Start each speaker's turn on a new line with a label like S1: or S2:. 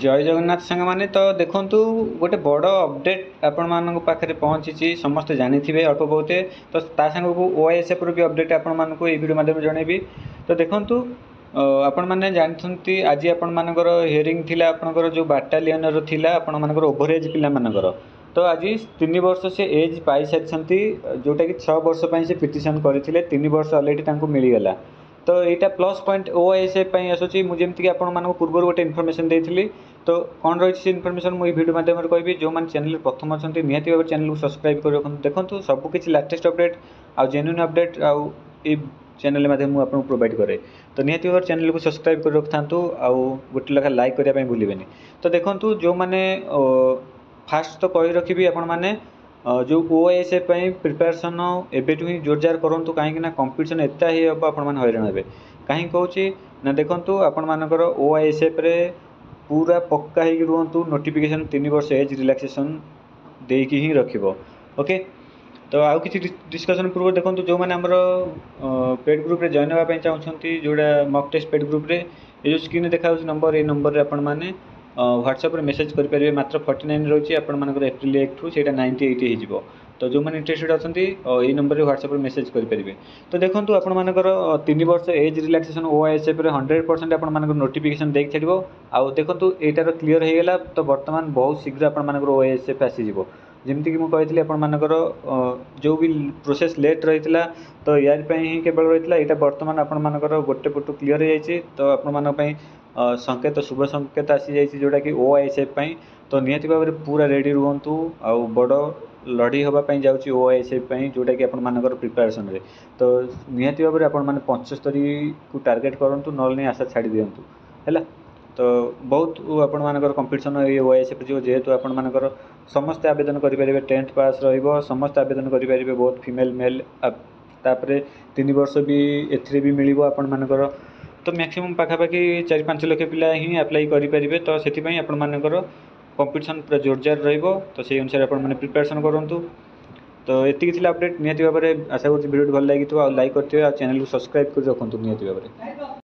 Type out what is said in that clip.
S1: जय जगन्नाथ सांग मैंने तो देखूँ गोटे बड़ अपडेट आपण मान पाखे पहुँची समस्ते जानी थे अल्प बहुते तो सांग को ओएसएफ भी अपडेट आपण मानक भिडियो माध्यम जनइबी। तो देखूँ आपण मैंने जानते आज आपण मानकर हियरिंग थिला आपणकर जो बाटालियन थिला आपण मानकर ओभरएज पिला मानकर तो आज 3 वर्ष से एज पाई सारी जोटा कि 6 वर्ष से पिटिशन करते 3 वर्ष अलरेडी मिलगला। तो यहाँ प्लस पॉइंट ओएसएफ आसूँ मुझे आपण मानक पूर्व गोटे इनफर्मेशन देती तो कौन रही है इनफर्मेशन मुझे भिडियो माध्यम कहि जो मैंने चैनल प्रथम अच्छा निहाती भाव चैनल को सब्सक्राइब कर रखते देखो सबकि लाटेस्ट अपडेट आउ जेन्युइन अपडेट आउ चैनल माध्यम आपको प्रोवाइड करे तो निहाती भाव चैनल को सब्सक्राइब कर रखता आउ गोटे लेखा लाइक करने भूलें। तो देखो जो मैंने फास्ट तो कही रखी आपण मैंने जो ओएसएफ प्रिपेरेसन एबेठू ही जोरजार करूँ कहीं कंपटीशन एत हम आपण हैरान हे कहीं कौच ना देखूँ आपण मानकर ओएसएफ पूरा पक्का ही रुहतु नोटिफिकेशन 3 वर्ष एज रिलैक्सेशन देकी ही रखिबो। ओके तो आउ किसी डिस्कशन पूर्व देखो जो मैंने आमर पेड ग्रुप रे जॉइन होगा चाहते जोड़ा मॉक टेस्ट पेड ग्रुप रे ये जो स्क्रीन देखा नंबर ये नंबर रे आपण माने व्हाट्सएप रे मेसेज करेंगे मात्र 49 रही है एप्रिल 1 ठू 98 हो तो जो मैंने इंटरेस्टेड अच्छा ये नंबर रे व्हाट्सएप रे मेसेज करेंगे। तो देखो आपण मानकर 3 वर्ष एज रिलैक्सेशन ओएसएफ 100% आपण मानकर नोटिफिकेशन देख छाड़ो आउ देखो यार क्लीयर हो गला तो बर्तमान बहुत शीघ्र आपण मानकर ओएसएफ आसीजिवो जमीक मुझे आपण मानकर जो भी प्रोसेस लेट रही तो यार ही केवल रही है यहाँ बर्तमान आपण मानकर गोटे पटू क्लीयर हो जाए तो आपण मानी संकेत शुभ संकेत आसी जाइए जोटा कि ओएसएफ तो निहाती भाव में पूरा रेडी रुहतु आउ बड़ लड़ी हाँपाई जाऊँगी ओएसएफ जोटा कि आपण मानकर प्रिपेरेसन रे तो निहाती भाव में आपण मैंने 75 को टार्गेट करूँ ना नहीं आशा छाड़ी दिंतु है। तो बहुत आपण मानकर कंपटीशन ये ओएसएफ जो जेहेतु आपण मानकर समस्त आवेदन करेंगे 10th पास समस्त आवेदन करेंगे बहुत फीमेल मेल तापर 3 वर्ष भी एथरे भी मिल आपण मानकर तो मैक्सिमम पाखापाखि 4-5 लाख पिला ही अप्लाई करेंगे तो से आपण मानकर कंपटीशन पूरा जोरजार रहिबो तो से अनुसार आपण माने प्रिपरेशन करंतु। तो एतिक थिला अपडेट निहाती भाव में आशा करूँ वीडियो भल लगी लाइक करते चैनल को सब्सक्राइब कर रखुँ निहाती भाव में।